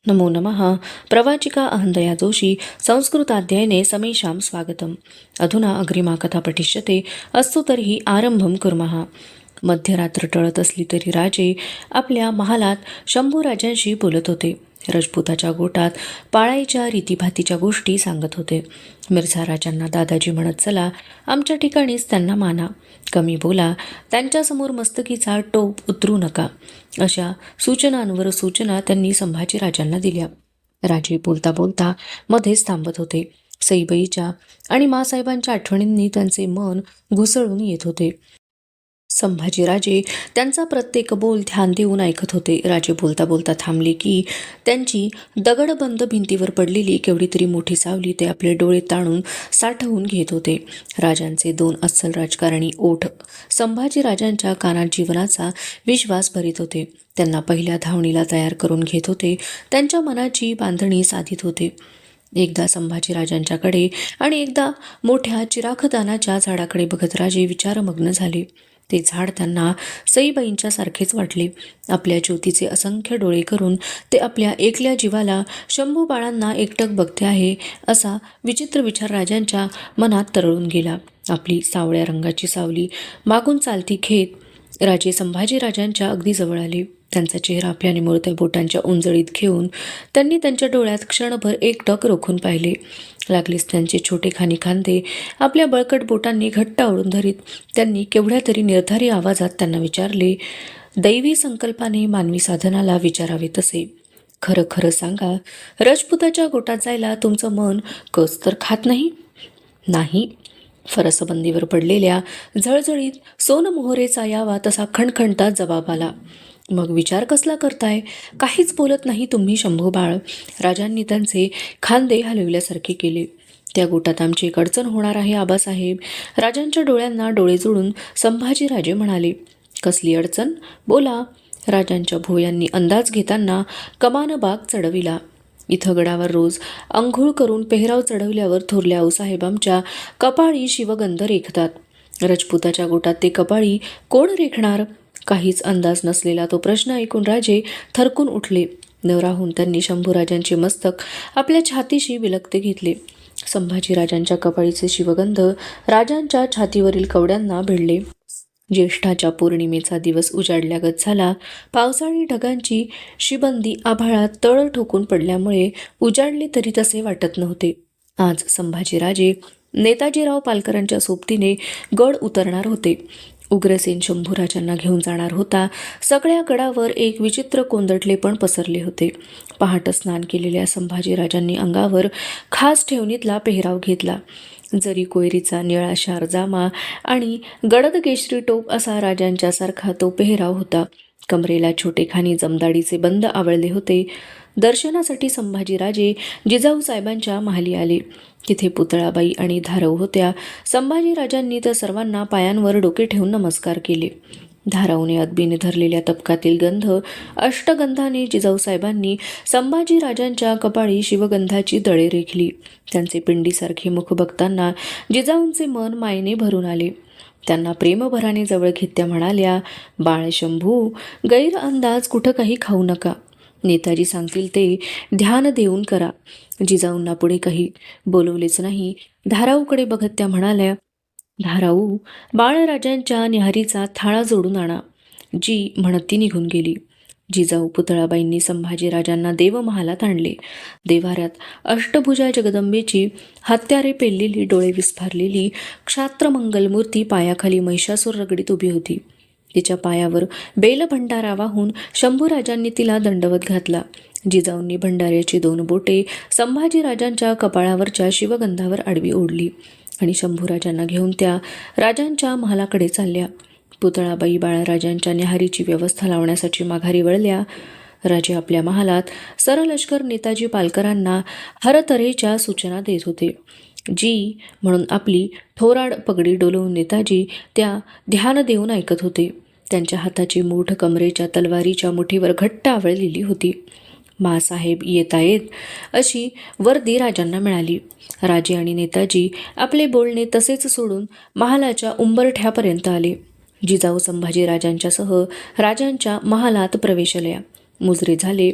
नमो नमः। प्रवाचिका अहंदया जोशी संस्कृताध्ययने समेषां स्वागतम्। अधुना अग्रिमा कथा पठिष्यते। अस्तु तर्हि आरंभं कुर्मः। मध्यरात्र टळत असली तरी राजे आपल्या महालात शंभूराजांशी बोलत होते. राजपुताच्या गोटात पाळायच्या रीतीभातीच्या गोष्टी सांगत होते. मिर्झा राजांना दादाजी म्हणत चला, आमच्या ठिकाणीच त्यांना माना, कमी बोला, त्यांच्यासमोर मस्तकीचा टोप उतरू नका, अशा सूचनांवर सूचना त्यांनी संभाजीराजांना दिल्या. राजे बोलता बोलता मध्येच थांबत होते. सईबाईच्या आणि मासाहेबांच्या आठवणींनी त्यांचे मन घुसळून येत होते. संभाजीराजे त्यांचा प्रत्येक बोल ध्यान देऊन ऐकत होते. राजे बोलता बोलता थांबले की त्यांची दगडबंद भिंतीवर पडलेली केवढी तरी मोठी सावली ते आपले डोळे ताणून साठवून घेत होते. राजांचे दोन अस्सल राजकारणी ओठ संभाजीराजांच्या कानात जीवनाचा विश्वास भरीत होते. त्यांना पहिल्या धावणीला तयार करून घेत होते. त्यांच्या मनाची बांधणी साधित होते. एकदा संभाजीराजांच्याकडे आणि एकदा मोठ्या चिराखदानाच्या झाडाकडे बघत राजे विचारमग्न झाले. ते झाड त्यांना सईबाईंच्या सारखेच वाटले. आपल्या ज्योतीचे असंख्य डोळे करून ते आपल्या एकल्या जीवाला शंभू बाळांना एकटक बघते आहे, असा विचित्र विचार राजांच्या मनात तरळून गेला. आपली सावळ्या रंगाची सावली मागून चालती घेत राजे संभाजीराजांच्या अगदी जवळ आले. त्यांचा चेहरा आपल्या निमुळत्या बोटांच्या उंजळीत घेऊन त्यांनी त्यांच्या डोळ्यात क्षणभर एकटक रोखून पाहिले. लागलीच त्यांचे छोटे खानी खांदे आपल्या बळकट बोटांनी घट्ट आवळून धरीत त्यांनी केवढ्या तरी निर्धारी आवाजात त्यांना विचारले, दैवी संकल्पाने मानवी साधनाला विचारावे तसे, खरं खरं सांगा, राजपुताच्या गोटात जायला तुमचं मन कस तर खात नाही? नाही. फरसबंदीवर पडलेल्या झळझळीत सोनमोहरेचा यावा तसा खणखणता जबाब आला. मग विचार कसला करताय? काहीच बोलत नाही तुम्ही शंभू बाळ. राजांनी त्यांचे खांदे हलविल्यासारखे केले. त्या गोटात आमची एक अडचण होणार आहे आबासाहेब. राजांच्या डोळ्यांना डोळे जोडून संभाजीराजे म्हणाले. कसली अडचण? बोला. राजांच्या भुवयांनी अंदाज घेताना कमानबाग चढविला. इथं गडावर रोज अंघोळ करून पेहराव चढवल्यावर थोरल्या आऊसाहेब आमच्या कपाळी शिवगंध रेखतात. राजपुताच्या गोटात ते कपाळी कोण रेखणार? काहीच अंदाज नसलेला तो प्रश्न ऐकून राजे थरकून उठले. न राहून त्यांनी शंभूराजांचे मस्तक आपल्या छातीशी विलगते घेतले. संभाजीराजांच्या कपाळीचे शिवगंध राजांच्या छातीवरील कवड्यांना भिडले. ज्येष्ठाच्या पौर्णिमेचा दिवस उजाडल्यागत झाला. पावसाळी ढगांची शिबंदी आभाळात तळ ठोकून पडल्यामुळे उजाडले तरी तसे वाटत नव्हते. आज संभाजीराजे नेताजीराव पालकरांच्या सोबतीने गड उतरणार होते. उग्रसेन शंभूराजांना घेऊन जाणार होता. सगळ्या गडावर एक विचित्र कोंदटलेपण पसरले होते. पहाट स्नान केलेल्या संभाजीराजांनी अंगावर खास ठेवणीतला पेहराव घेतला. जरी कोयरीचा निळा शार जामा आणि गडद केशरी टोप असा राजांच्या सारखा तो पेहराव होता. कमरेला छोटेखानी जमदाडीचे बंद आवळले होते. दर्शनासाठी संभाजीराजे जिजाऊ साहेबांच्या महाली आले. तिथे पुतळाबाई आणि धारऊ होत्या. संभाजीराजांनी तर सर्वांना पायांवर डोके ठेवून नमस्कार केले. धाराऊने अदबीने धरलेल्या तपकातील गंध अष्टगंधाने जिजाऊसाहेबांनी संभाजीराजांच्या कपाळी शिवगंधाची दळे रेखली. त्यांचे पिंडीसारखे मुख बघताना जिजाऊंचे मन मायेने भरून आले. त्यांना प्रेमभराने जवळ घेत त्या म्हणाल्या, बाळ शंभू, गैरअंदाज कुठं काही खाऊ नका. नेताजी सांगतील ते ध्यान देऊन करा. जिजाऊंना पुढे काही बोलवलेच नाही. धाराऊकडे बघत त्या म्हणाल्या, धाराऊ, बाळराजांच्या न्याहारीचा थाळा जोडून आणा. जी म्हणत ती निघून गेली. जिजाऊ पुतळाबाईंनी संभाजीराजांना देवमहालात आणले. देवाऱ्यात अष्टभुजा जगदंबेची हत्यारे पेललेली, डोळे विस्फारलेली क्षात्रमंगल मूर्ती पायाखाली महिषासूर रगडीत उभी होती. तिच्या पायावर बेलभंडारा वाहून शंभूराजांनी तिला दंडवत घातला. जिजाऊंनी भंडाऱ्याची दोन बोटे संभाजीराजांच्या कपाळावरच्या शिवगंधावर आडवी ओढली आणि शंभूराजांना घेऊन त्या राजांच्या महालाकडे चालल्या. पुतळाबाई बाळराजांच्या न्याहारीची व्यवस्था लावण्यासाठी माघारी वळल्या. राजे आपल्या महालात सरलष्कर नेताजी पालकरांना हरतऱ्हेच्या सूचना देत होते. जी म्हणून आपली थोराड पगडी डोलवून नेताजी त्या ध्यान देऊन ऐकत होते. त्यांच्या हाताची मूठ कमरेच्या तलवारीच्या मुठीवर घट्ट आवळलेली होती. मासाहेब येतायत अशी वर्दी राजांना मिळाली. राजे आणि नेताजी आपले बोलणे तसेच सोडून महालाच्या उंबरठ्यापर्यंत आले. जिजाऊ संभाजीराजांच्यासह राजांच्या महालात प्रवेशल्या. मुजरे झाले.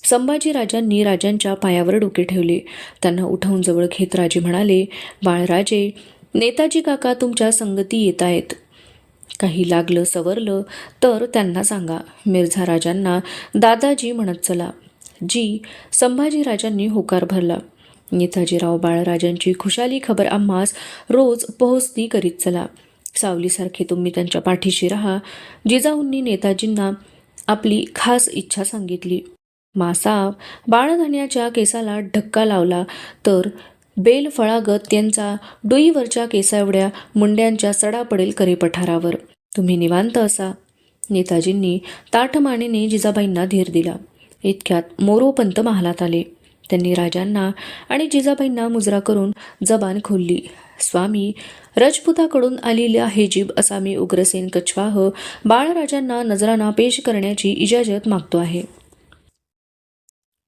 संभाजीराजांनी राजांच्या पायावर डोके ठेवले. त्यांना उठवून जवळ घेत राजे म्हणाले, बाळराजे, नेताजी काका तुमच्या संगती येत आहेत. काही लागलं सवरलं तर त्यांना सांगा. मिर्झा राजांना दादाजी म्हणत चला. जी. संभाजीराजांनी होकार भरला. नेताजीराव बाळराजांची खुशाली खबर आम्हास रोज पोहोचती करीत चला. सावलीसारखे तुम्ही त्यांच्या पाठीशी राहा. जिजाऊंनी नेताजींना आपली खास इच्छा सांगितली. मासाव बाळधान्याच्या केसाला धक्का लावला तर बेलफळागत त्यांचा डोईवरच्या केसाएवढ्या मुंड्यांच्या सडा पडेल करे पठारावर. तुम्ही निवांत असा. नेताजींनी ताठमानेने जिजाबाईंना धीर दिला. इतक्यात मोरोपंत महालात आले. त्यांनी राजांना आणि जिजाबाईंना मुजरा करून जबान खोलली. स्वामी, रजपुताकडून आलेला हेजीब असा मी उग्रसेन कछवाह बाळराजांना नजराना पेश करण्याची इजाजत मागतो आहे.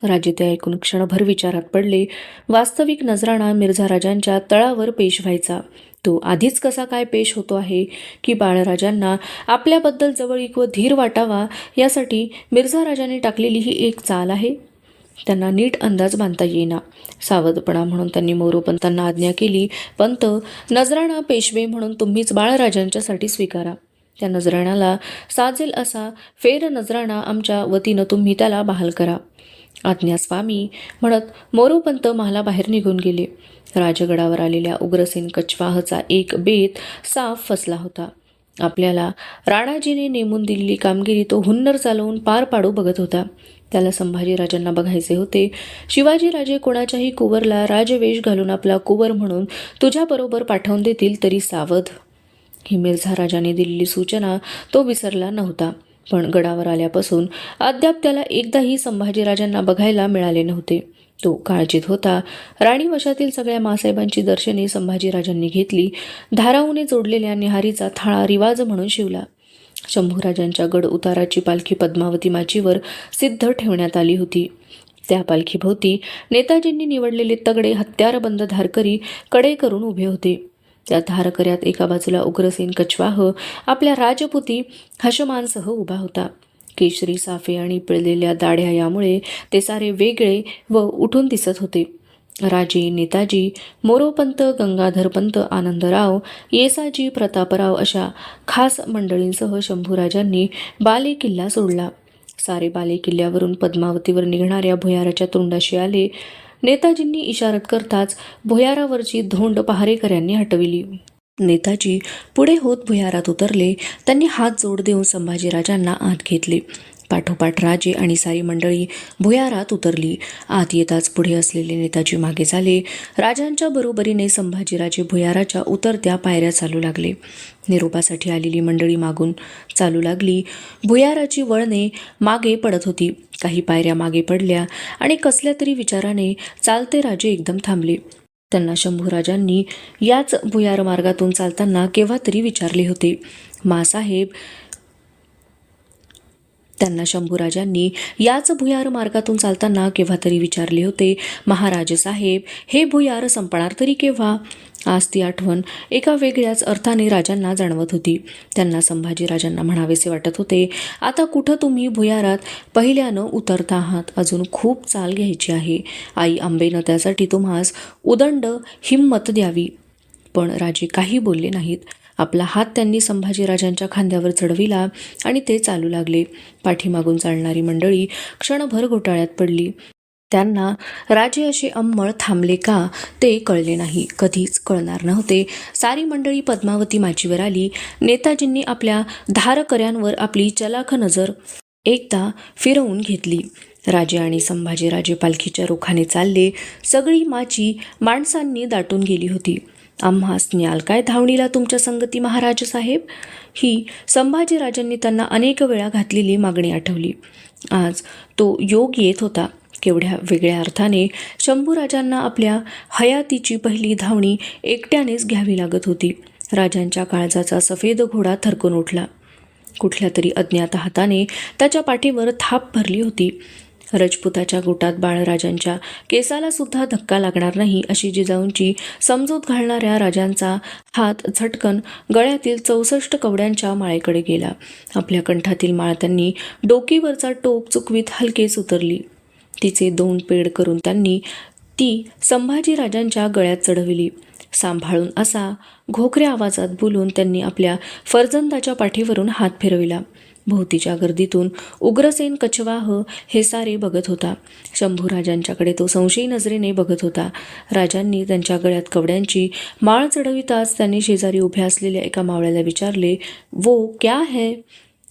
राजे ते ऐकून क्षणभर विचारात पडले. वास्तविक नजराणा मिर्झा राजांच्या तळावर पेश व्हायचा. तो आधीच कसा काय पेश होतो आहे की बाळराजांना आपल्याबद्दल जवळीक व धीर वाटावा यासाठी मिर्झा राजाने टाकलेली ही एक चाल आहे. त्यांना नीट अंदाज बांधता येईना. सावधपणा म्हणून त्यांनी मोरोपंतांना आज्ञा केली, पंत, नजराणा पेशवे म्हणून तुम्हीच बाळराजांच्यासाठी स्वीकारा. त्या नजराणाला साजेल असा फेर नजराणा आमच्या वतीनं तुम्ही त्याला बहाल करा. आज्ञा स्वामी म्हणत मोरोपंत महालाबाहेर निघून गेले. राजगडावर आलेल्या उग्रसेन कछवाहचा एक बेत साफ फसला होता. आपल्याला राणाजीने नेमून दिलेली कामगिरी तो हुन्नर चालवून पार पाडू बघत होता. त्याला संभाजीराजांना बघायचे होते. शिवाजीराजे कोणाच्याही कुवरला राजवेश घालून आपला कुवर म्हणून तुझ्याबरोबर पाठवून देतील तरी सावध. ही मिर्झा राजाने दिलेली सूचना तो विसरला नव्हता. पण गडावर आल्यापासून अद्याप त्याला एकदाही संभाजीराजांना बघायला मिळाले नव्हते. तो काळजीत होता. राणीवशातील सगळ्या मासाहेबांची दर्शने संभाजीराजांनी घेतली. धाराऊने जोडलेल्या निहारीचा थाळा रिवाज म्हणून शिवला. शंभूराजांच्या गड उताराची पालखी पद्मावती माचीवर सिद्ध ठेवण्यात आली होती. त्या पालखीभोवती नेताजींनी निवडलेले तगडे हत्यारबंद धारकरी कडे करून उभे होते. त्या धारकऱ्यात एका बाजूला उग्रसेन कछवाह आपल्या राजपुती हशमांसह उभा होता. केशरी साफे आणि पिळलेल्या दाढ्या यामुळे ते सारे वेगळे व उठून दिसत होते. राजे, नेताजी, मोरोपंत, गंगाधरपंत, आनंदराव, येसाजी, प्रतापराव अशा खास मंडळींसह शंभूराजांनी बाले किल्ला सोडला. सारे बाले किल्ल्यावरून पद्मावतीवर निघणाऱ्या भुयाराच्या तोंडाशी आले. नेताजींनी इशारत करताच भुयारावरची धोंड पहारेकऱ्यांनी हटविली. नेताजी पुढे होत भुयारात उतरले. त्यांनी हात जोड देऊन संभाजीराजांना आत घेतले. पाठोपाठ राजे आणि सारी मंडळी भुयारात उतरली. आत येताच पुढे असलेले नेताजी मागे झाले. राजांच्या बरोबरीने संभाजीराजे भुयाराच्या उतरत्या पायऱ्या चालू लागले. निरोपासाठी आलेली मंडळी मागून चालू लागली. भुयाराची वळणे मागे पडत होती. काही पायऱ्या मागे पडल्या आणि कसल्या तरी विचाराने चालते राजे एकदम थांबले. त्यांना शंभूराजांनी याच भुयार मार्गातून चालताना केव्हा तरी विचारले होते. मासाहेब, त्यांना शंभूराजांनी याच भुयार मार्गातून चालताना केव्हा तरी विचारले होते, महाराज साहेब, हे भुयार संपणार तरी केव्हा? आज ती आठवण एका वेगळ्याच अर्थाने राजांना जाणवत होती. त्यांना संभाजीराजांना म्हणावेसे वाटत होते, आता कुठं तुम्ही भुयारात पहिल्यानं उतरता आहात. अजून खूप चाल घ्यायची आहे. आई अंबेनं त्यासाठी तुम्हास उदंड हिंमत द्यावी. पण राजे काही बोलले नाहीत. आपला हात त्यांनी संभाजीराजांच्या खांद्यावर चढविला आणि ते चालू लागले. पाठीमागून चालणारी मंडळी क्षणभर घोटाळ्यात पडली. त्यांना राजे असे अंमळ थांबले का ते कळले नाही. कधीच कळणार नव्हते. सारी मंडळी पद्मावती माचीवर आली. नेताजींनी आपल्या धारकऱ्यांवर आपली चलाख नजर एकदा फिरवून घेतली. राजे आणि संभाजीराजे पालखीच्या रोखाने चालले. सगळी माची माणसांनी दाटून गेली होती. आम्हास न्याल काय धावणीला तुमच्या संगती महाराज साहेब? ही संभाजीराजांनी त्यांना अनेक वेळा घातलेली मागणी आठवली. आज तो योग येत होता. केवढ्या वेगळ्या अर्थाने शंभूराजांना आपल्या हयातीची पहिली धावणी एकट्यानेच घ्यावी लागत होती. राजांच्या काळजाचा सफेद घोडा थरकून उठला. कुठल्या तरी अज्ञात हाताने त्याच्या पाठीवर थाप भरली होती. रजपुताच्या गोटात बाळराजांच्या केसाला सुद्धा धक्का लागणार नाही अशी जिजाऊंची समजूत घालणाऱ्या राजांचा हात झटकन गळ्यातील 64 कवड्यांच्या माळेकडे गेला. आपल्या कंठातील माळ त्यांनी डोकीवरचा टोप चुकवीत हलकेच उतरली. तिचे 2 पेड करून त्यांनी ती संभाजीराजांच्या गळ्यात चढविली. सांभाळून असा घोकऱ्या आवाजात बोलून त्यांनी आपल्या फर्जंदाच्या पाठीवरून हात फिरविला. भोवतीच्या गर्दीतून उग्रसेन कछवाह हे सारे बघत होता. शंभूराजांच्याकडे तो संशयी नजरेने बघत होता. राजांनी त्यांच्या गळ्यात कवड्यांची माळ चढविताच त्यांनी शेजारी उभ्या असलेल्या एका मावळ्याला विचारले, वो क्या है?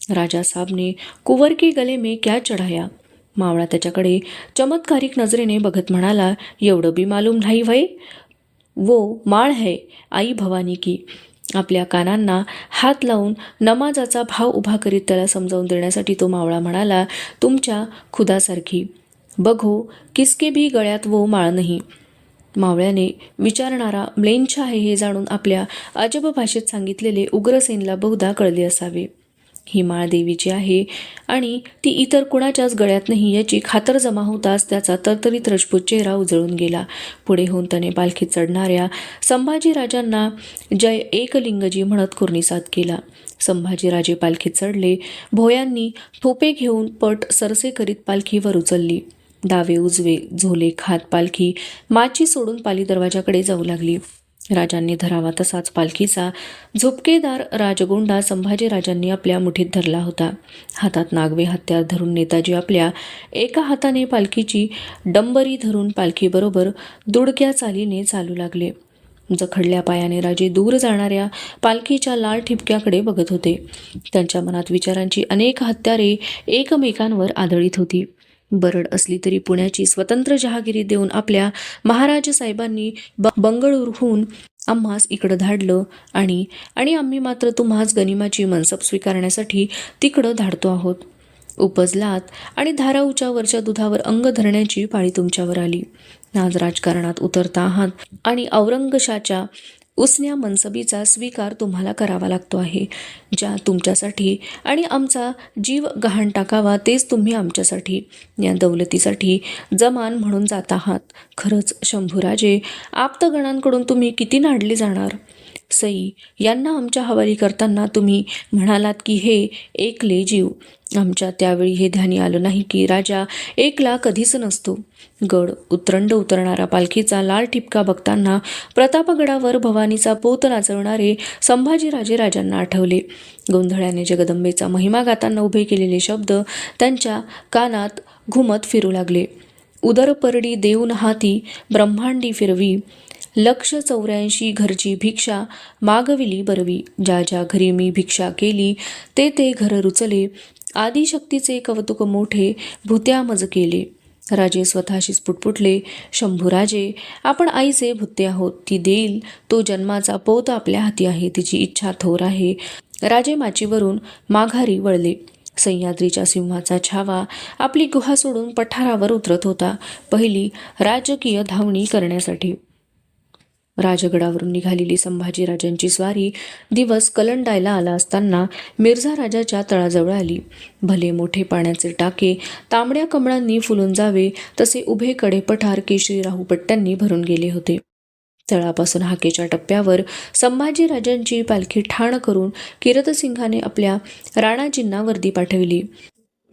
राजा साहब ने कुंवर के गले में क्या चढाया? मावळा त्याच्याकडे चमत्कारिक नजरेने बघत म्हणाला, एवढं बी मालूम नाही व्हय? वो माळ है आई भवानी की. आपल्या कानांना हात लावून नमाजाचा भाव उभा करीत त्याला समजावून देण्यासाठी तो मावळा म्हणाला, तुमच्या खुदासारखी. बघो किसके भी गळ्यात वो माळ नाही. मावळ्याने विचारणारा म्लेंछ आहे हे जाणून आपल्या अजब भाषेत सांगितलेले उग्रसेनला बहुधा कळले असावे. ही माळ देवीची आहे आणि ती इतर कुणाच्याच गळ्यात नाही याची खातर जमा होताच त्याचा तरतरीत राजपूत चेहरा उजळून गेला. पुढे होऊन त्याने पालखीत चढणाऱ्या संभाजीराजांना जय एकलिंगजी म्हणत कुर्निसाद केला. संभाजीराजे पालखीत चढले. भोयांनी थोपे घेऊन पट सरसे करीत पालखीवर उचलली. डावे उजवे झोले खात पालखी माची सोडून पाली दरवाजाकडे जाऊ लागली. राजांनी धरावा तसाच पालखीचा झुपकेदार राजगोंडा संभाजीराजांनी आपल्या मुठीत धरला होता. हातात नागवे हत्यार धरून नेताजी आपल्या एका हाताने पालखीची डंबरी धरून पालखीबरोबर दुडक्या चालीने चालू लागले. जखडल्या पायाने राजे दूर जाणाऱ्या पालखीच्या लाल ठिपक्याकडे बघत होते. त्यांच्या मनात विचारांची अनेक हत्यारे एकमेकांवर आदळीत होती. बरड असली तरी पुण्याची स्वतंत्र जहागिरी देऊन आपल्या महाराज साहेबांनी बंगळुरूहून आम्हास इकडं धाडलं आणि आम्ही मात्र तुम्हास गनिमाची मनसब स्वीकारण्यासाठी तिकडं धाडतो आहोत. उपजलात आणि धाराऊच्या वरच्या दुधावर अंग धरण्याची पाळी तुमच्यावर आली. आज राजकारणात उतरता आहात आणि औरंगशाच्या उसन्या मनसबीचा स्वीकार तुम्हाला करावा लागतो आहे. ज्या तुमच्यासाठी आणि आमचा जीव गहाण टाकावा तेच तुम्ही आमच्यासाठी या दौलतीसाठी जमान म्हणून जात आहात. खरंच शंभूराजे, आप्तगणांकडून तुम्ही किती नाडले जाणार. सई यांना आमच्या हवाली करताना तुम्ही म्हणालात की हे एकले जीव. आमच्या त्यावेळी हे ध्यानी आलं नाही की राजा एकला कधीच नसतो. गड उतरंड उतरणारा पालखीचा लाल ठिपका बघताना प्रतापगडावर भवानीचा पोत नाचवणारे संभाजीराजे राजांना आठवले. गोंधळ्याने जगदंबेचा महिमा गाताना उभे केलेले शब्द त्यांच्या कानात घुमत फिरू लागले. उदरपरडी देऊन हाती ब्रह्मांडी फिरवी, 184 घरची भिक्षा मागविली बरवी. ज्या ज्या घरी मी भिक्षा केली ते ते घर रुचले, आदिशक्तीचे कौतुक मोठे भुत्या मज केले. राजे स्वतःशीच पुटपुटले, शंभूराजे, आपण आईचे भुत्ते आहोत. ती देईल तो जन्माचा पोत आपल्या हाती आहे. तिची इच्छा थोर आहे. राजे माचीवरून माघारी वळले. सह्याद्रीच्या सिंहाचा छावा आपली गुहा सोडून पठारावर उतरत होता, पहिली राजकीय धावणी करण्यासाठी. राजगडावरून निघालेली संभाजीराजांची स्वारी दिवस कलंडायला आला असताना मिर्झा राजाच्या तळाजवळ आली. भले मोठे पाण्याचे टाके तांबड्या कमळांनी फुलून जावे तसे उभे कडे पठार केशरी राहूपट्ट्यांनी भरून गेले होते. तळापासून हाकेच्या टप्प्यावर संभाजीराजांची पालखी ठाण करून किरतसिंहाने आपल्या राणाजींना वर्दी पाठविली.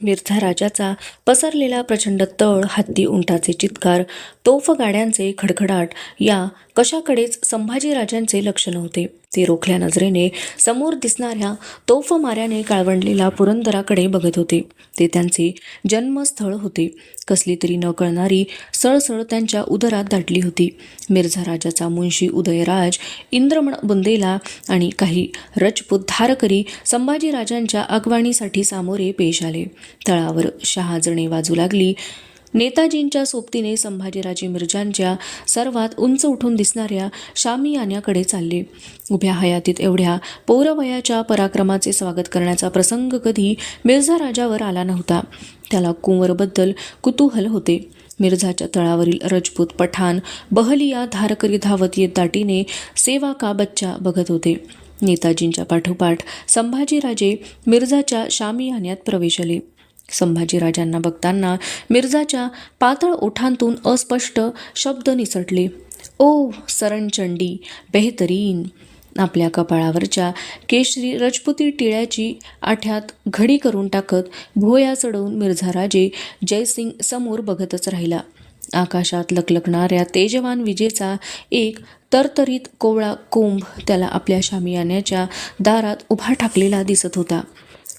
मिर्झा राजाचा पसरलेला प्रचंड तळ, हत्ती उंटाचे चित्कार, तोफ गाड्यांचे खडखडाट या कशाकडेच संभाजीराजांचे लक्ष नव्हते. ते रोखल्या नजरेने समोर दिसणाऱ्या तोफ माऱ्याने काळवंडलेल्या पुरंदराकडे बघत होते. ते त्यांचे जन्मस्थळ होते. कसली तरी न कळणारी सळसळ त्यांच्या उदरात दाटली होती. मिर्झा राजाचा मुंशी उदयराज, इंद्रमण बुंदेला आणि काही रजपूत धारकरी संभाजीराजांच्या अगवाणीसाठी सामोरे पेश आले. तळावर शहाजणे वाजू लागली. नेताजींच्या सोबतीने संभाजीराजे मिर्झांच्या सर्वात उंच उठून दिसणाऱ्या शामियान्याकडे चालले. उभ्या हयातीत एवढ्या पौरवयाच्या पराक्रमाचे स्वागत करण्याचा प्रसंग कधी मिर्झा राजावर आला नव्हता. त्याला कुंवरबद्दल कुतूहल होते. मिर्झाच्या तळावरील रजपूत, पठाण, बहलिया धारकरी धावत येत दाटीने सेवा का बच्चा बघत होते. नेताजींच्या पाठोपाठ संभाजीराजे मिर्झाच्या शामियान्यात प्रवेश आले. संभाजीराजांना बघताना मिर्झाच्या पातळ ओठांतून अस्पष्ट शब्द निसटले. ओ सरनचंडी बेहतरीन. आपल्या कपाळावरच्या केशरी रजपुती टिळ्याची आठ्यात घडी करून टाकत भुवया चढवून मिर्झा राजे जयसिंग समोर बघतच राहिला. आकाशात लखलखणाऱ्या तेजवान विजेचा एक तरतरीत कोवळा कोंब त्याला आपल्या शामियान्याच्या दारात उभा ठाकलेला दिसत होता.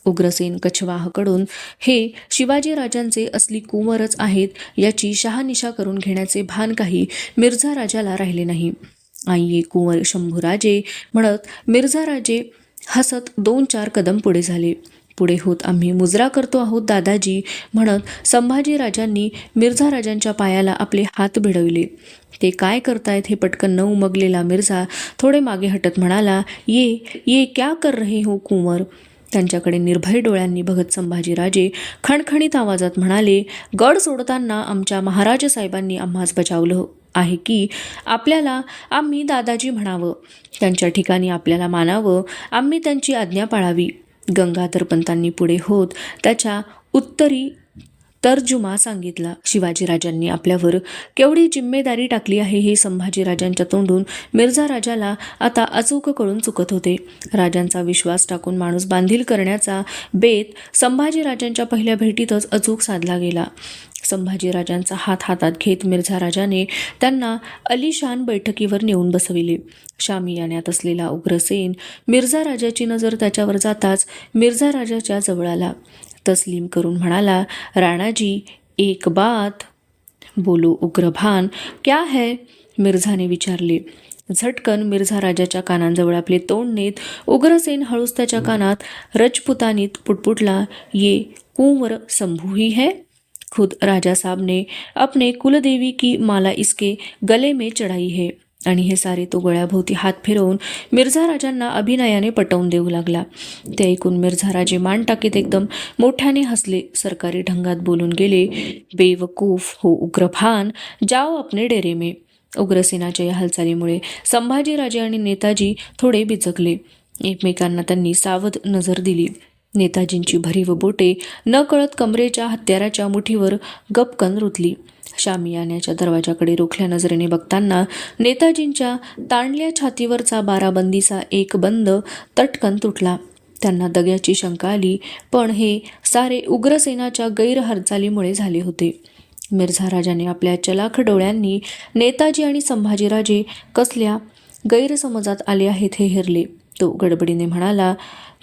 उग्रसेन कछवाहकडून हे शिवाजीराजांचे असली कुंवरच आहेत याची शहानिशा करून घेण्याचे भान काही मिर्झा राजाला राहिले नाही. आइये कुंवर शंभूराजे म्हणत मिर्झा राजे हसत 2-4 कदम पुढे झाले. पुढे होत आम्ही मुजरा करतो आहोत दादाजी म्हणत संभाजीराजांनी मिर्झा राजांच्या पायाला आपले हात भिडवले. ते काय करतायत हे पटकन न उमगलेला मिर्झा थोडे मागे हटत म्हणाला, ये ये क्या कर रहे हो कुंवर. त्यांच्याकडे निर्भय डोळ्यांनी बघत संभाजीराजे खणखणीत आवाजात म्हणाले, गड सोडताना आमच्या महाराज साहेबांनी आम्हास बजावलं आहे की आपल्याला आम्ही दादाजी म्हणावं, त्यांच्या ठिकाणी आपल्याला मानावं, आम्ही त्यांची आज्ञा पाळावी. गंगाधर पंतांनी पुढे होत त्याच्या उत्तरी तर्जुमा सांगितला. शिवाजीराजांनी आपल्यावर केवढी जिम्मेदारी टाकली आहे हे संभाजीराजांच्या तोंडून मिर्झा राजाला आता अचूक कळून चुकत होते. राजांचा विश्वास टाकून माणूस बांधील करण्याचा बेत संभाजीराजांच्या पहिल्या भेटीतच अचूक साधला गेला. संभाजीराजांचा हात हातात घेत मिर्झा राजाने त्यांना अलिशान बैठकीवर नेऊन बसविले. शामियान्यात असलेला उग्रसेन मिर्झा राजाची नजर त्याच्यावर जाताच मिर्झा राजाच्या जवळ आला. तस्लीम करून म्हणाला, राणाजी एक बात. बोलो उग्रभान, क्या है. मिर्झाने विचारले. झटकन मिर्झा राजाच्या कानांजवळ आपले तोंड नेत उग्रसेन हळूच त्याच्या कानात रजपुतानीत पुटपुटला, ये कुंवर शंभू ही है. खुद राजा साहब ने अपने कुलदेवी की माला इसके गले में चढ़ाई है. आणि हे सारे तो गळ्याभोवती हात फिरवून मिर्झा राजांना अभिनयाने पटवून देऊ लागला. ते ऐकून मिर्झा राजे मान टाकीत एकदम मोठ्याने हसले. सरकारी ढंगात बोलून गेले, बेवकूफ हो उग्रभान, जाओ अपने डेरे में. उग्रसेनाच्या या हालचालीमुळे संभाजीराजे आणि नेताजी थोडे बिचकले. एकमेकांना त्यांनी सावध नजर दिली. नेताजींची भरीव बोटे नकळत कमरेच्या हत्याराच्या मुठीवर गपकन रुतली. शामियान्याच्या दरवाजाकडे रोखल्या नजरेने बघताना नेताजींच्या ताणल्या छातीवरचा बाराबंदीचा एक बंद तटकन तुटला. त्यांना दग्याची शंका आली, पण हे सारे उग्रसेनाच्या गैरहालचालीमुळे झाले होते. मिर्झा राजाने आपल्या चलाख डोळ्यांनी नेताजी आणि संभाजीराजे कसल्या गैरसमजात आले आहेत हे हेरले. तो गडबडीने म्हणाला,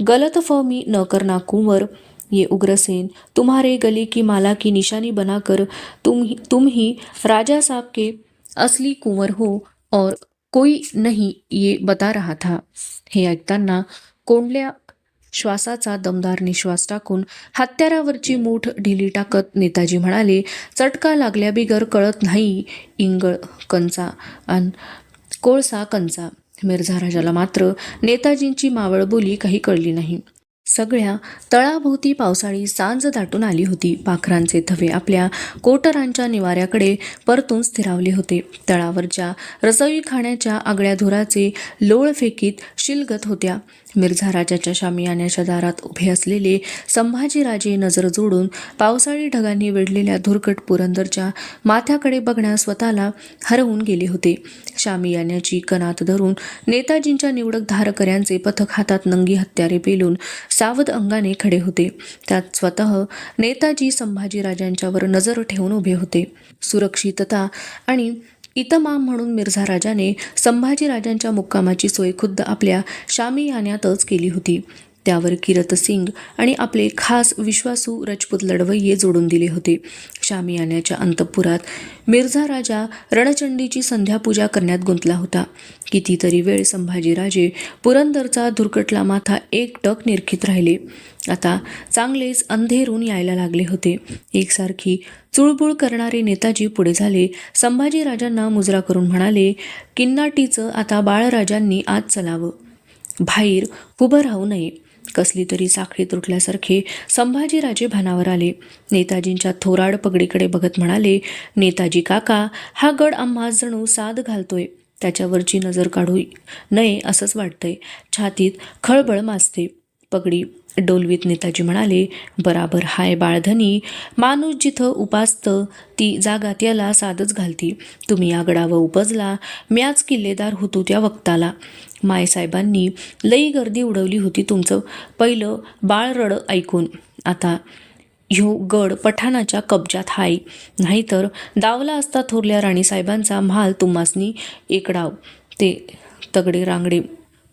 गलत फहमी न करना कुंवर. ये उग्रसेन तुम्हारे गले की माला की निशानी बनाकर तुम ही राजा साहब के असली कुंवर हो और कोई नहीं ये बता रहा था. हे ऐकताना कोंडल्या श्वासाचा दमदार निश्वास टाकून हत्यारावरची मूठ ढिली टाकत नेताजी म्हणाले, चटका लागल्या बिगर कळत नाही इंगळ कंचा अन कोळसा कंचा. मिर्झा राजाला मात्र नेताजींची मावळ बोली काही कळली नाही. सगळ्या तळाभोवती पावसाळी सांज दाटून आली होती. पाखरांचे थवे आपल्या कोटरांच्या निवाऱ्याकडे परतून स्थिरावले होते. तळावरच्या रसोई खाण्याच्या आगळ्या धुराचे लोळ फेकीत शिलगत होत्या. मिर्झा राजाच्या शामियान्याच्या दारात उभे असलेले संभाजीराजे नजर जोडून पावसाळी ढगांनी वेढलेल्या धुरकट पुरंदरच्या माथ्याकडे बघण्यास स्वतःला हरवून गेले होते. शामियान्याची कणात धरून नेताजींच्या निवडक धारकऱ्यांचे पथक हातात नंगी हत्यारे पेलून सावध अंगाने खडे होते. त्यात स्वतः नेताजी संभाजीराजांच्यावर नजर ठेवून उभे होते. सुरक्षितता आणि इतमाम म्हणून मिर्झा राजाने संभाजीराजांच्या मुक्कामाची सोय खुद्द आपल्या शामियान्यातच केली होती. त्यावर किरतसिंग आणि आपले खास विश्वासू रजपूत लढवय्ये जोडून दिले होते. शामियान्याच्या अंतःपुरात मिर्झा राजा रणचंडीची संध्यापूजा करण्यात गुंतला होता. कितीतरी वेळ संभाजीराजे पुरंदरचा धुरकटला माथा एकटक निरखीत राहिले. आता चांगलेच अंधेरून यायला लागले होते. एकसारखी चुळबुळ करणारे नेताजी पुढे झाले. संभाजीराजांना मुजरा करून म्हणाले, किन्नाटीचं आता बाळराजांनी आज चलावं, बाहेर उभं राहू नये. कसली तरी साखळी तुटल्यासारखे संभाजीराजे भानावर आले. नेताजींच्या थोराड पगडीकडे बघत म्हणाले, नेताजी काका, हा गड आम्हास जणू साद घालतोय. त्याच्यावरची नजर काढू नये असंच वाटतंय. छातीत खळबळ माजते. पगडी डोलवीत नेताजी म्हणाले, बराबर हाय बाळधनी, माणूस जिथं उपासतं ती जागा त्याला साधच घालती. तुम्ही या गडावर उपजला, म्याच किल्लेदार होतो त्या वक्ताला. मायसाहेबांनी लई गर्दी उडवली होती तुमचं पहिलं बाळरड ऐकून. आता ह्यो गड पठाणाच्या कब्जात हाय, नाहीतर दावला असता थोरल्या राणीसाहेबांचा महाल तुम्हासनी एकडाव. ते तगडे रांगडे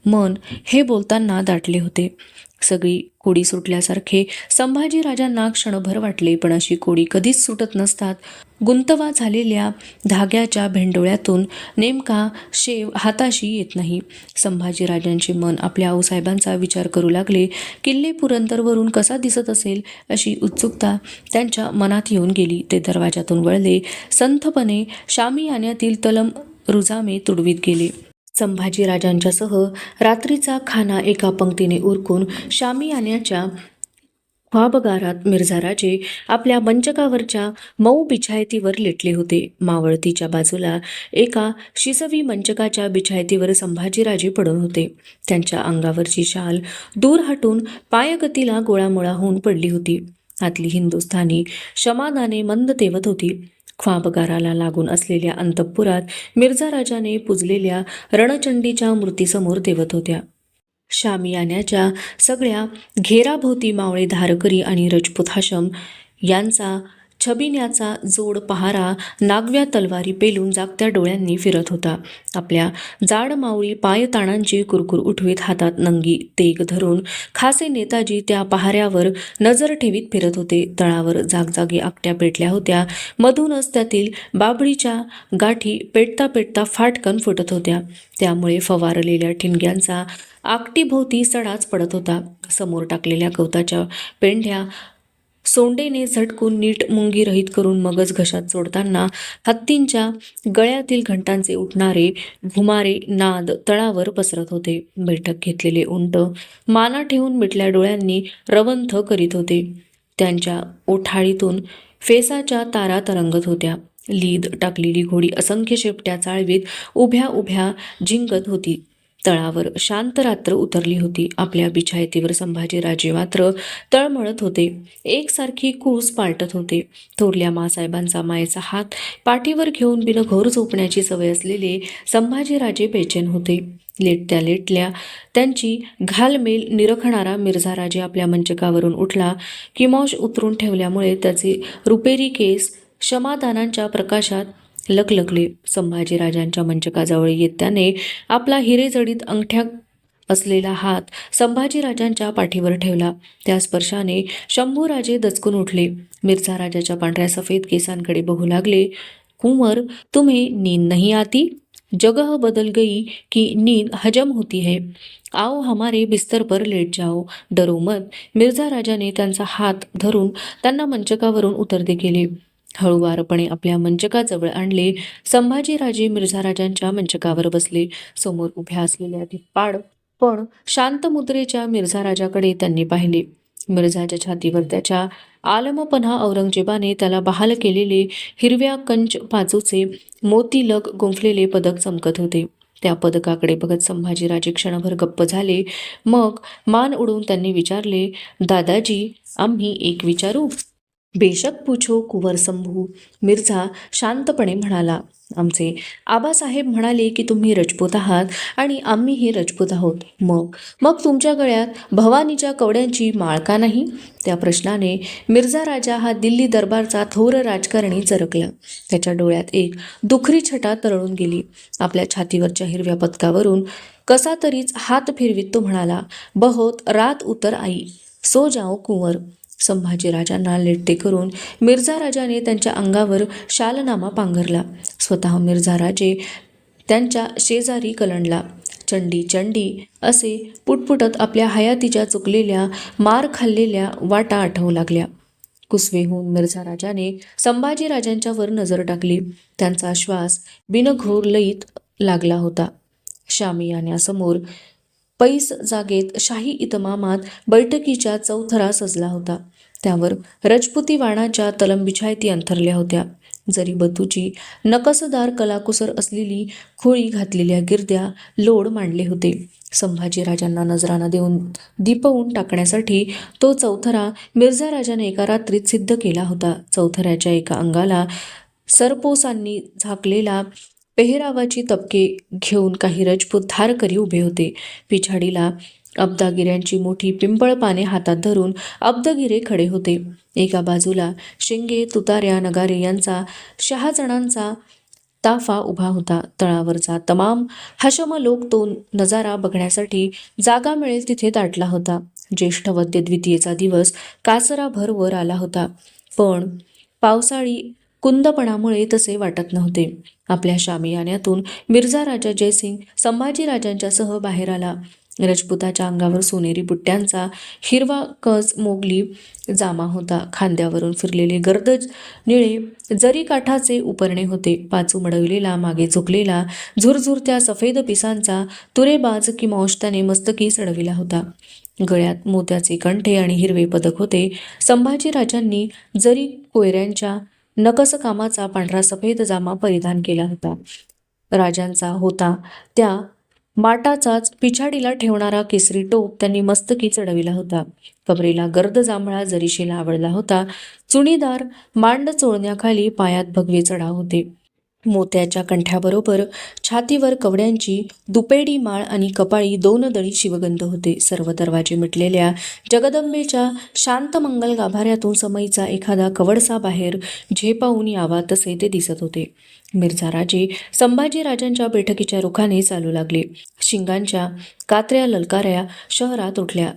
मन हे बोलताना दाटले होते. सगळी कोडी सुटल्यासारखे संभाजीराजांना क्षणभर वाटले, पण अशी कोडी कधीच सुटत नसतात. गुंतवा झालेल्या धाग्याच्या भेंडोळ्यातून नेमका शेव हाताशी येत नाही. संभाजीराजांचे मन आपल्या आऊसाहेबांचा विचार करू लागले. किल्ले पुरंदरवरून कसा दिसत असेल अशी उत्सुकता त्यांच्या मनात येऊन गेली. ते दरवाजातून वळले. संथपणे शामियान्यातील तलम रुजामे तुडवीत गेले. संभाजीराजांच्यासह रात्रीचा खाना एका पंक्तीने उरकून शामियान्याच्या ख्वाबगारात मिर्झाराजे आपल्या मंचकावरच्या मऊ बिछायतीवर लेटले होते. मावळतीच्या बाजूला एका शिसवी मंचकाच्या बिछायतीवर संभाजीराजे पडून होते. त्यांच्या अंगावरची शाल दूर हटून पायगतीला गोळामोळा होऊन पडली होती. आतली हिंदुस्थानी शमादाने मंद तेवत होती. ख्वाबगाराला लागून असलेल्या अंतःपुरात मिर्झाराजाने पुजलेल्या रणचंडीच्या मूर्तीसमोर तेवत होत्या. शामियान्याच्या सगळ्या घेराभोवती मावळे धारकरी आणि रजपूत हाशम यांचा छबिन्याचा जोड पहारा नागव्या तलवारी पेलून जागत्या डोळ्यांनी फिरत होता. आपल्या जाड मावळी पायताणांची कुरकुर उठवीत हातात नंगी तेग धरून खासे नेताजी त्या पहाऱ्यावर नजर ठेवीत फिरत होते. तळावर जागजागी आकट्या पेटल्या होत्या. मधूनच त्यातील बाभळीच्या गाठी पेटता पेटता फाटकन फुटत होत्या. त्यामुळे फवारलेल्या ठिणग्यांचा आकटीभोवती सडाच पडत होता. समोर टाकलेल्या गवताच्या पेंढ्या सोंडेने झटकून नीट मुंगी रहित करून मगच घशात जोडताना हत्तींच्या गळ्यातील घंटांचे उठणारे घुमारे नाद तळावर पसरत होते. बैठक घेतलेले उंट माना ठेवून मिटल्या डोळ्यांनी रवंथ करीत होते. त्यांच्या ओठाळीतून फेसाच्या तारा तरंगत होत्या. लीद टाकलेली घोडी असंख्य शेपट्या चाळवीत उभ्या उभ्या झिंगत होती. तळावर शांत रात्र उतरली होती. आपल्या बिछायतीवर संभाजीराजे मात्र तळमळत होते. एकसारखी कूस पालटत होते. थोरल्या मासाहेबांचा मायेचा हात पाठीवर घेऊन बिनघोर झोपण्याची सवय असलेले संभाजीराजे बेचैन होते. लेटत्या लेटल्या त्यांची घालमेल निरखणारा मिर्झाराजे आपल्या मंचकावरून उठला. किमोश उतरून ठेवल्यामुळे त्याचे रुपेरी केस क्षमादानांच्या प्रकाशात लकलकले. संभाजीराजांच्या मंचकाजवळ येत त्याने आपला हिरेजडीत अंगठ्या असलेला हात संभाजीराजांच्या पाठीवर ठेवला. त्या स्पर्शाने शंभूराजे दचकून उठले. मिर्झाराजाच्या पांढऱ्या सफेद केसांकडे बघू लागले. कुंवर, तुम्हें नींद नहीं आती? जगह बदल गई कि नींद हजम होती है. आओ हमारे बिस्तर पर लेट जाओ, डरो मत. मिर्झाराजाने त्यांचा हात धरून त्यांना मंचकावरून उतरते केले. हळूवारपणे आपल्या मंचकाजवळ आणले. संभाजीराजे मिर्झाराजांच्या मंचकावर बसले. समोर उभ्या असलेल्या धिप्पाड पण शांत मुद्रेच्या मिर्झाराजाकडे त्यांनी पाहिले. मिर्झाच्या छातीवर त्याच्या आलमपणा औरंगजेबाने त्याला बहाल केलेले हिरव्या कंच पाचूचे मोतीलग गुंफलेले पदक चमकत होते. त्या पदकाकडे बघत संभाजीराजे क्षणभर गप्प झाले. मग मान उडवून त्यांनी विचारले, दादाजी, आम्ही एक विचारू? बेशक पूछो कुंवर शंभू. मिर्झा शांतपणे म्हणाला. आमचे आबासाहेब म्हणाले की तुम्ही रजपूत आहात आणि आम्हीही रजपूत आहोत. मग मग तुमच्या गळ्यात भवानीच्या कवड्यांची माळ का नाही? त्या प्रश्नाने मिर्झा राजा हा दिल्ली दरबारचा थोर राजकारणी चरकला. त्याच्या डोळ्यात एक दुखरी छटा तरळून गेली. आपल्या छातीवरच्या हिरव्या पदकावरून कसा तरीच हात फिरवीत तो म्हणाला, बहुत रात उतर आई, सो जाओ कुंवर. संभाजीराजांना लेट्टे करून मिर्झाराजाने त्यांच्या अंगावर शालनामा पांघरला. स्वतः मिर्झाराजे त्यांच्या शेजारी कलंडला. चंडी चंडी असे पुटपुटत आपल्या हयातीच्या चुकलेल्या मार खाल्लेल्या वाटा आठवू लागल्या. कुसवे होऊन मिर्झाराजाने संभाजीराजांच्यावर नजर टाकली. त्यांचा श्वास बिनघोर लयीत लागला होता. शामियान्यासमोर पैस जागेत शाही इतमामात बैठकीच्या चौथरा सजला होता. त्यावर रजपुती वाणाच्या तलम बिछायती अंथरल्या होत्या. जरीबतूची नकसदार कलाकुसर असलेली खोळी घातलेल्या गिरद्या लोड मांडले होते. संभाजीराजांना नजराणा देऊन दिपवून टाकण्यासाठी तो चौथरा मिर्झा राजाने एका रात्रीत सिद्ध केला होता. चौथऱ्याच्या एका अंगाला सरपोसांनी झाकलेला पेहरावाची तबके घेऊन काही रजपूत धारकरी उभे होते. पिछाडीला अब्दागिऱ्यांची मोठी पिंपळ पाने हातात धरून अब्दगिरे खडे होते. एका बाजूला शिंगे, तुतार्या, नगारे यांचा 6 जणांचा ताफा उभा होता. तळावरचा तमाम हशम लोक तो नजारा बघण्यासाठी जागा मिळेल तिथे दाटला होता. ज्येष्ठ वद्य द्वितीयेचा दिवस कासराभर वर आला होता, पण पावसाळी कुंदपणामुळे तसे वाटत नव्हते. आपल्या शामियान्यातून मिर्झा राजा जयसिंग संभाजीराजांच्यासह बाहेर आला. रजपुताच्या अंगावर सोनेरी बुट्ट्यांचा हिरवा कज मोगली जामा होता. खांद्यावरून फिरलेले गर्द निळे जरी काठाचे उपरणे होते. पाचू मडवलेला, मागे झुकलेला, झुरझुरत्या सफेद पिसांचा तुरेबाज किमोश त्याने मस्तकी चढविला होता. गळ्यात मोत्याचे कंठे आणि हिरवे पदक होते. संभाजीराजांनी जरी कोयऱ्यांच्या नकसकामाचा पांढरा सफेद जामा परिधान केला होता. राजांचा होता त्या माटाचाच पिछाडीला ठेवणारा केसरी टोप त्यांनी मस्तकी चढविला होता. कबरेला गर्द जांभळा जरीशीला आवडला होता. चुणीदार मांड चोळण्याखाली पायात भगवे चढाव होते. मोत्याच्या कंठ्याबरोबर छातीवर कवड्यांची दुपेडी माळ आणि कपाळी 2 दळी शिवगंध होते. सर्व दरवाजे मिटलेल्या जगदंबेच्या शांतमंगल गाभाऱ्यातून समईचा एखादा कवडसा बाहेर झेपावून यावा तसे ते दिसत होते. मिर्झा राजे संभाजीराजांच्या बैठकीच्या रुखाने चालू लागले. शिंगांच्या कात्र्या ललकाऱ्या शहरात उठल्या.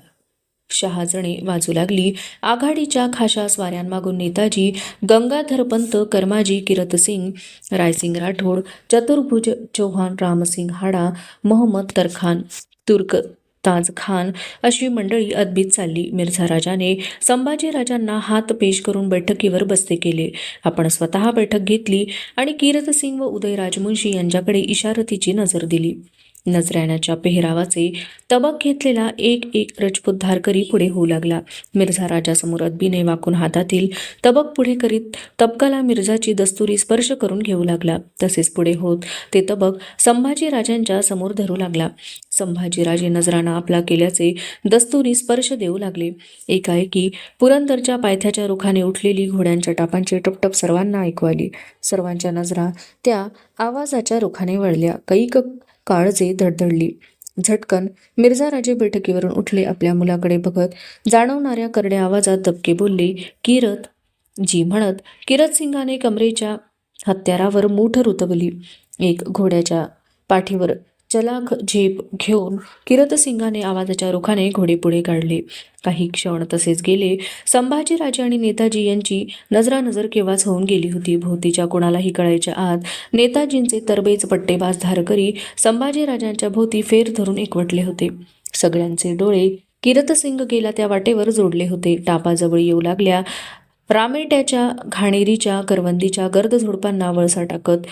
6 जणे वाजू लागली. आघाडीच्या खाशा स्वाऱ्यांमागून नेताजी, गंगाधरपंत, कर्माजी, किरतसिंग, रायसिंग राठोड, चतुर्भुज चौहान, रामसिंग हाडा, मोहम्मद तरखान, तुर्क ताज खान अशी मंडळी अदबीत चालली. मिर्झा राजाने संभाजीराजांना हात पेश करून बैठकीवर बसते केले. आपण स्वतः बैठक घेतली आणि किरतसिंग व उदयराजमुंशी यांच्याकडे इशारतीची नजर दिली. नजराण्याच्या पेहरावाचे तबक घेतलेला एक एक रजपूत धारकरी पुढे होऊ लागला. मिर्झा राजासमोर अदबीने वाकून हातातील तबक पुढे करीत तबकाला मिर्झाची दस्तुरी स्पर्श करून घेऊ लागला. तसेच पुढे होत ते तबक संभाजीराजांच्या समोर धरू लागला. संभाजीराजे नजराणा आपला केल्याचे दस्तुरी स्पर्श देऊ लागले. एकाएकी पुरंदरच्या पायथ्याच्या रुखाने उठलेली घोड्यांच्या टापांची टपटप सर्वांना ऐकू आली. सर्वांच्या नजरा त्या आवाजाच्या रुखाने वळल्या. कैक काळजे धडधडली. झटकन मिर्झा राजे बैठकीवरून उठले. आपल्या मुलाकडे बघत जाणवणाऱ्या करड्या आवाजात दबके बोलले, किरत जी म्हणत किरतसिंगाने कमरेच्या हत्यारावर मूठ रुतवली. एक घोड्याच्या पाठीवर चलाख झेप घेऊन किरतसिंगाने आवाजाच्या रुखाने घोडे पुढे काढले. काही क्षण तसेच गेले. संभाजीराजे आणि नेताजी यांची नजरानजर केव्हाच होऊन गेली होती. भोवतीच्या कोणालाही कळायच्या आत नेताजींचे तरबेज पट्टेबाज धारकरी संभाजीराजांच्या भोवती फेर धरून एकवटले होते. सगळ्यांचे डोळे किरतसिंग गेला त्या वाटेवर जोडले होते. टापाजवळ येऊ लागल्या. रामेट्याच्या, घाणेरीच्या, करवंदीच्या गर्द झुडपांना वळसा टाकत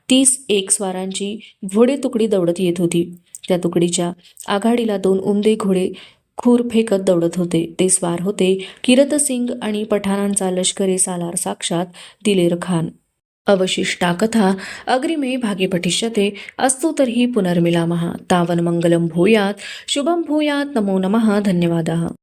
31 स्वारांची घोडे तुकडी दौडत येत होती. त्या तुकडीच्या आघाडीला 2 उमदे घोडे खूर फेकत दौडत होते. ते स्वार होते किरतसिंग आणि पठाणांचा लष्करी सालार साक्षात दिलेर खान. अवशिष्टा कथा अग्रिमे भागे पठिष्यते. अस्तु तर्हि पुनर्मिलामः. तावन् मंगलं भूयात्, शुभं भूयात्. नमो नमः. धन्यवादः.